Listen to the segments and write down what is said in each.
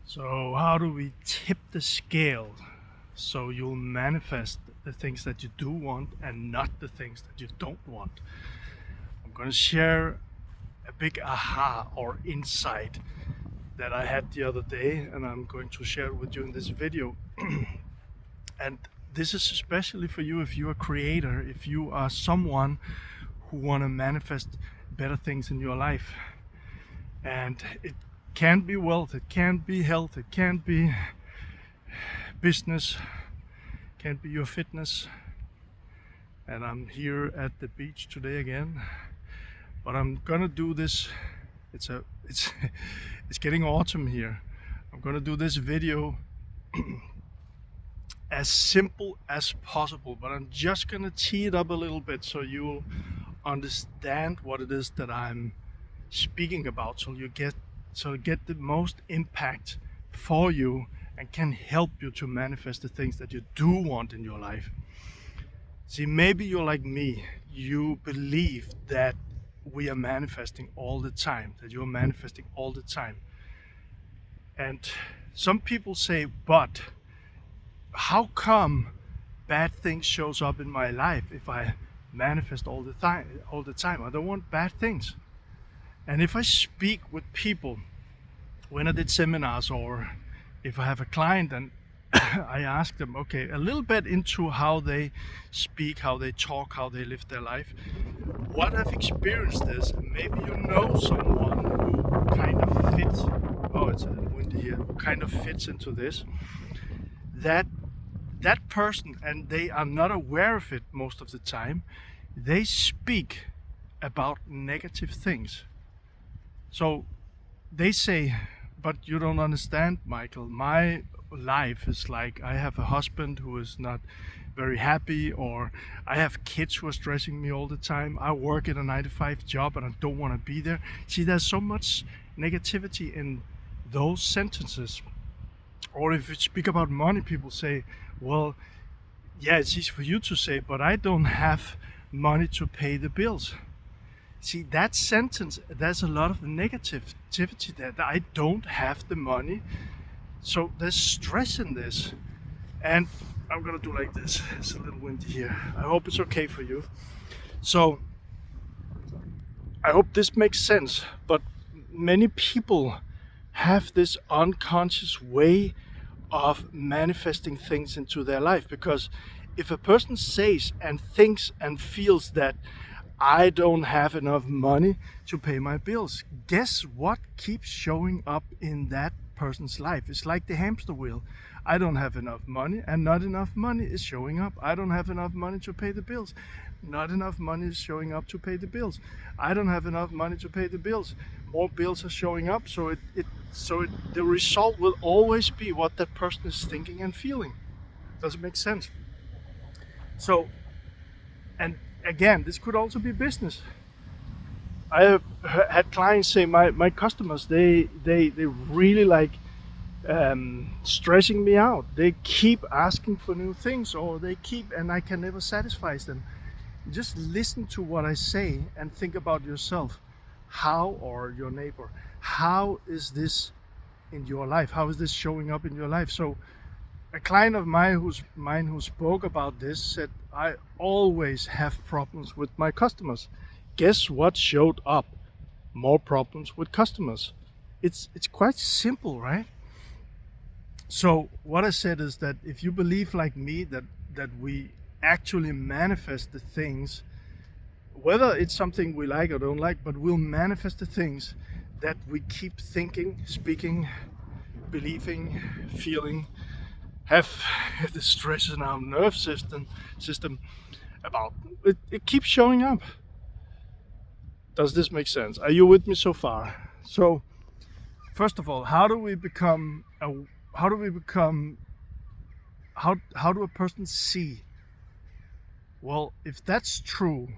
So, how do we tip the scale so you'll manifest the things that you do want and not the things that you don't want? I'm going to share a big aha or insight that I had the other day, and I'm going to share it with you in this video. And this is especially for you if you're a creator, if you are someone who want to manifest better things in your life. And it can be wealth, it can be health, it can be business, it can be your fitness. And I'm here at the beach today again, but I'm gonna do this. It's it's getting autumn here. I'm gonna do this video as simple as possible, but I'm just gonna tee it up a little bit so you'll understand what it is that I'm speaking about, so you get the most impact for you and can help you to manifest the things that you do want in your life. See, maybe you're like me, you believe that we are manifesting all the time, that you're manifesting all the time. And some people say, but how come bad things shows up in my life if I manifest all the time? I don't want bad things. And if I speak with people, when I did seminars, or if I have a client and I ask them, okay, a little bit into how they speak, how they talk, how they live their life, what I've experienced is, maybe you know someone who kind of fits, oh, it's a little windy here, who kind of fits into this, that person, and they are not aware of it most of the time, they speak about negative things. So they say, but you don't understand, Michael, my life is like, I have a husband who is not very happy, or I have kids who are stressing me all the time, I work at a 9-to-5 job and I don't want to be there. See, there's so much negativity in those sentences. Or if you speak about money, people say, well, yeah, it's easy for you to say, but I don't have money to pay the bills. See, that sentence, there's a lot of negativity there, that I don't have the money. So there's stress in this. And I'm gonna do like this. It's a little windy here. I hope it's okay for you. So I hope this makes sense. But many people have this unconscious way of manifesting things into their life, because if a person says and thinks and feels that I don't have enough money to pay my bills, guess what keeps showing up in that person's life? It's like the hamster wheel. I don't have enough money, and not enough money is showing up. I don't have enough money to pay the bills. Not enough money is showing up to pay the bills. I don't have enough money to pay the bills. More bills are showing up, so the result will always be what that person is thinking and feeling. Does it make sense? So, and again, this could also be business. I have had clients say, my customers, they really like stressing me out. They keep asking for new things, or and I can never satisfy them. Just listen to what I say and think about yourself. How, or your neighbor, how is this in your life? How is this showing up in your life? So a client of mine who spoke about this said, I always have problems with my customers. Guess what showed up? More problems with customers. It's quite simple, right? So what I said is that if you believe like me that we actually manifest the things, whether it's something we like or don't like, but we'll manifest the things that we keep thinking, speaking, believing, feeling, have the stress in our nerve system about it. It keeps showing up. Does this make sense? Are you with me so far? So first of all, how do a person see? Well, if that's true,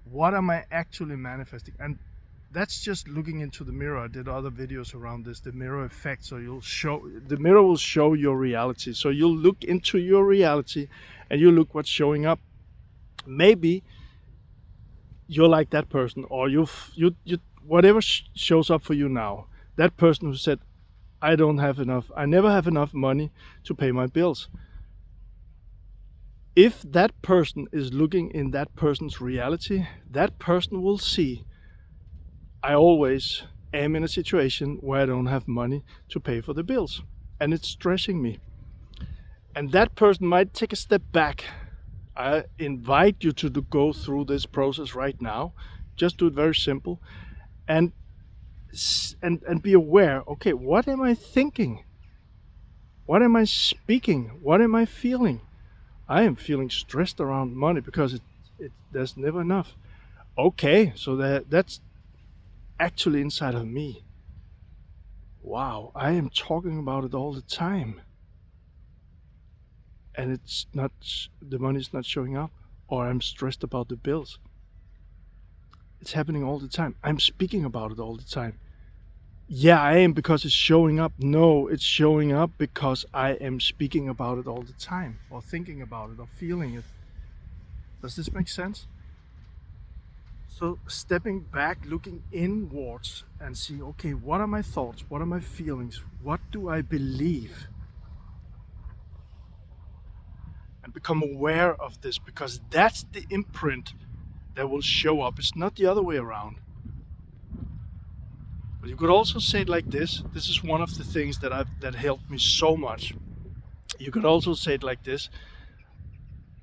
what am I actually manifesting? And that's just looking into the mirror. I did other videos around this, the mirror effect. So the mirror will show your reality. So you'll look into your reality and you look what's showing up. Maybe you're like that person, or you whatever shows up for you now. That person who said, I don't have enough. I never have enough money to pay my bills. If that person is looking in that person's reality, that person will see I always am in a situation where I don't have money to pay for the bills, and it's stressing me. And that person might take a step back. I invite you to go through this process right now. Just do it very simple, and be aware. Okay, what am I thinking? What am I speaking? What am I feeling? I am feeling stressed around money because there's never enough. Okay, so that's actually inside of me. Wow, I am talking about it all the time, and it's not, the money's not showing up, or I'm stressed about the bills. It's happening all the time. I'm speaking about it all the time. Yeah, I am, because it's showing up. No, it's showing up because I am speaking about it all the time, or thinking about it, or feeling it. Does this make sense? So stepping back, looking inwards and seeing, okay, what are my thoughts? What are my feelings? What do I believe? And become aware of this, because that's the imprint that will show up. It's not the other way around. But you could also say it like this. This is one of the things that helped me so much. You could also say it like this.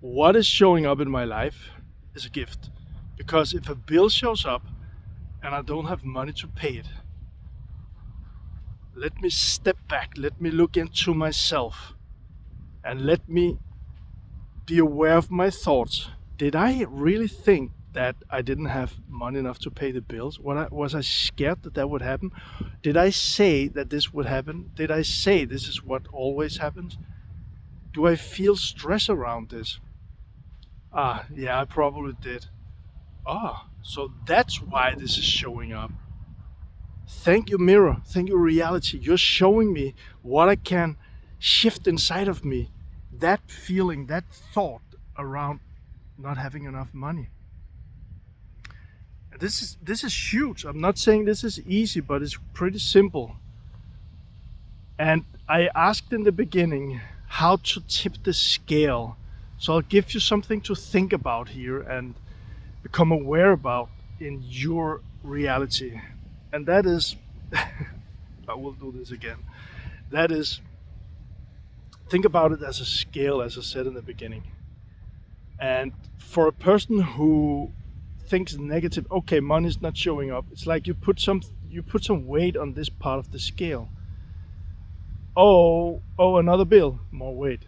What is showing up in my life is a gift. Because if a bill shows up and I don't have money to pay it, let me step back, let me look into myself, and let me be aware of my thoughts. Did I really think that I didn't have money enough to pay the bills? Was I scared that would happen? Did I say that this would happen? Did I say this is what always happens? Do I feel stress around this? Yeah, I probably did. So that's why this is showing up. Thank you, mirror. Thank you, reality. You're showing me what I can shift inside of me. That feeling, that thought around not having enough money. This is huge. I'm not saying this is easy, but it's pretty simple. And I asked in the beginning how to tip the scale. So I'll give you something to think about here and become aware about in your reality. And that is, I will do this again. That is, think about it as a scale, as I said in the beginning. And for a person who thinks negative, okay, money's not showing up, it's like you put some weight on this part of the scale. Oh, another bill, more weight.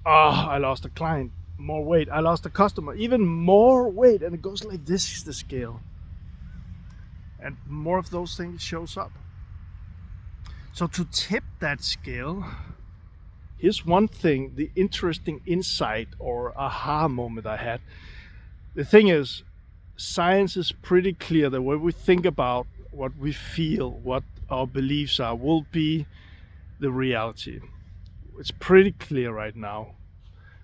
I lost a client, more weight. I lost a customer, even more weight. And it goes like this is the scale. And more of those things shows up. So to tip that scale, here's one thing, the interesting insight or aha moment I had. The thing is, science is pretty clear that what we think about, what we feel, what our beliefs are, will be the reality. It's pretty clear right now.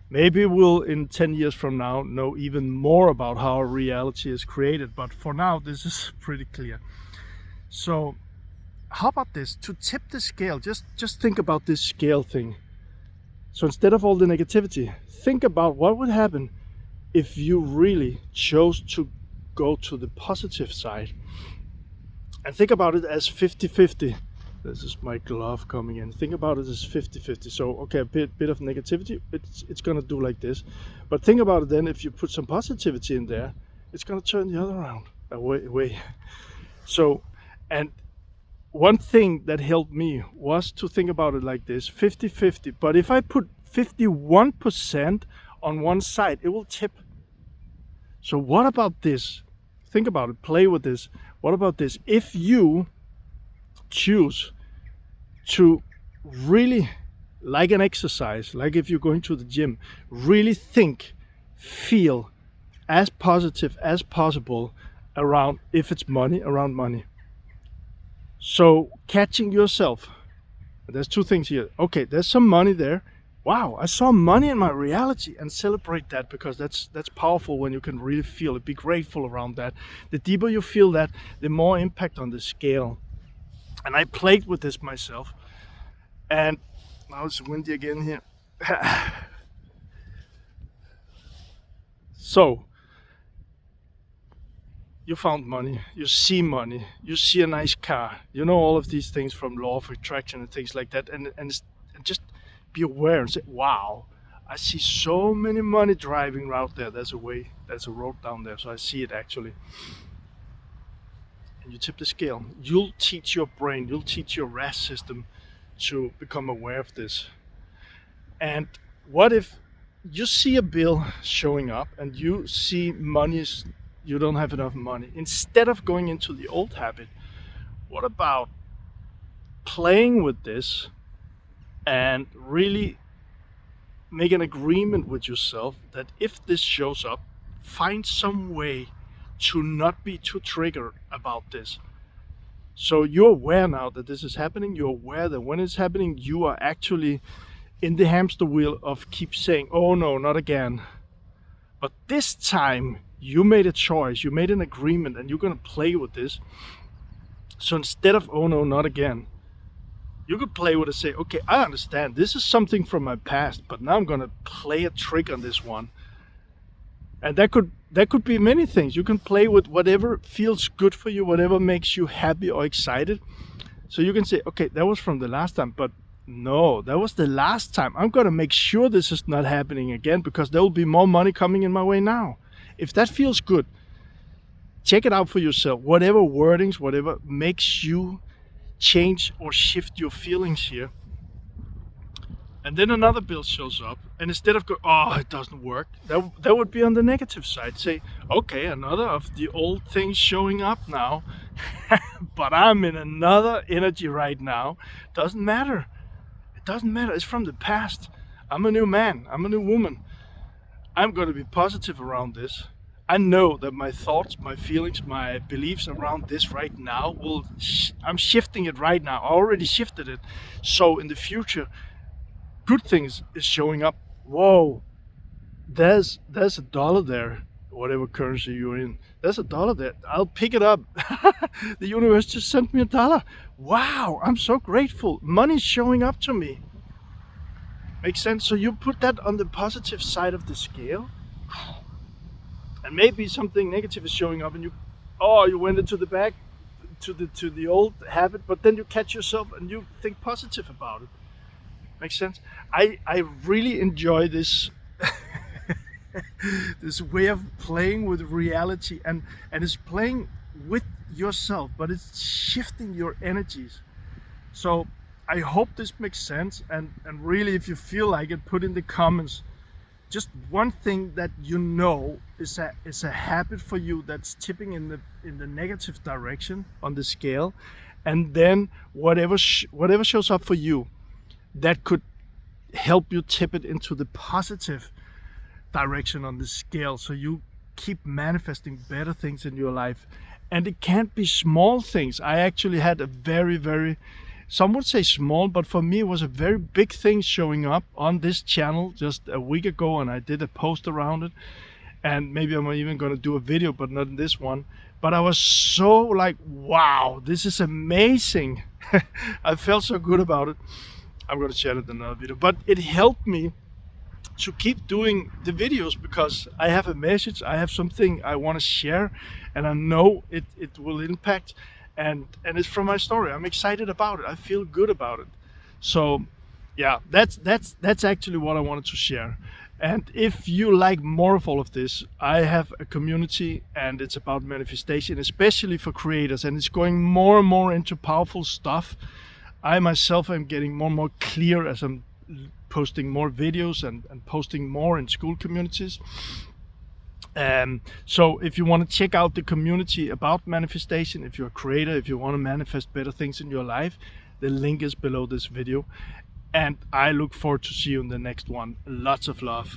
Maybe we'll, in 10 years from now, know even more about how our reality is created, but for now, this is pretty clear. So, how about this? To tip the scale, just think about this scale thing. So instead of all the negativity, think about what would happen if you really chose to go to the positive side. And think about it as 50-50. This is my glove coming in. Think about it as 50-50. So, okay, a bit of negativity, it's going to do like this. But think about it then, if you put some positivity in there, it's going to turn the other way. So, and one thing that helped me was to think about it like this, 50-50. But if I put 51% on one side, it will tip. So what about this? Think about it, play with this. What about this? If you choose to really, like an exercise, like if you're going to the gym, really think, feel as positive as possible around, if it's money, around money. So catching yourself, there's two things here. Okay, there's some money there. Wow, I saw money in my reality, and celebrate that, because that's powerful when you can really feel it. Be grateful around that. The deeper you feel that, the more impact on the scale. And I played with this myself. And now it's windy again here. So you found money, you see a nice car, you know all of these things from law of attraction and things like that, and just be aware and say, wow, I see so many money driving out there. There's a road down there, so I see it actually. And you tip the scale. You'll teach your brain, you'll teach your RAS system to become aware of this. And what if you see a bill showing up and you see you don't have enough money? Instead of going into the old habit, what about playing with this and really make an agreement with yourself that if this shows up, find some way to not be too triggered about this. So you're aware now that this is happening. You're aware that when it's happening, you are actually in the hamster wheel of keep saying, oh no, not again. But this time you made a choice, you made an agreement, and you're going to play with this. So instead of, oh no, not again, you could play with it and say, okay, I understand. This is something from my past, but now I'm going to play a trick on this one. And that could be many things. You can play with whatever feels good for you, whatever makes you happy or excited. So you can say, okay, that was from the last time, but no, that was the last time. I'm going to make sure this is not happening again, because there will be more money coming in my way now. If that feels good, check it out for yourself. Whatever wordings, whatever makes you change or shift your feelings here. And then another bill shows up, and instead of going, oh, it doesn't work, that would be on the negative side. Say, okay, another of the old things showing up now, but I'm in another energy right now. Doesn't matter. It doesn't matter. It's from the past. I'm a new man. I'm a new woman. I'm going to be positive around this. I know that my thoughts, my feelings, my beliefs around this right now I'm shifting it right now. I already shifted it. So in the future, good things is showing up. Whoa, there's $1 there, whatever currency you're in. There's $1 there. I'll pick it up. The universe just sent me $1. Wow, I'm so grateful. Money's showing up to me. Makes sense? So you put that on the positive side of the scale, and maybe something negative is showing up, and you went into the back to the old habit, but then you catch yourself and you think positive about it. Makes sense? I really enjoy this this way of playing with reality, and it's playing with yourself, but it's shifting your energies. So I hope this makes sense, and really, if you feel like it, put in the comments just one thing that you know is a habit for you that's tipping in the negative direction on the scale, and then whatever shows up for you that could help you tip it into the positive direction on the scale, so you keep manifesting better things in your life. And it can't be small things. I actually had a very, some would say small, but for me it was a very big thing showing up on this channel just a week ago, and I did a post around it, and maybe I'm even going to do a video, but not in this one. But I was so like, wow, this is amazing. I felt so good about it. I'm going to share it in another video, but it helped me to keep doing the videos because I have a message, I have something I want to share, and I know it will impact, and it's from my story. I'm excited about it. I feel good about it. So yeah, that's actually what I wanted to share. And if you like more of all of this, I have a community, and it's about manifestation, especially for creators, and it's going more and more into powerful stuff. I myself am getting more and more clear as I'm posting more videos and posting more in school communities. So if you want to check out the community about manifestation, if you're a creator, if you want to manifest better things in your life, the link is below this video. And I look forward to see you in the next one. Lots of love.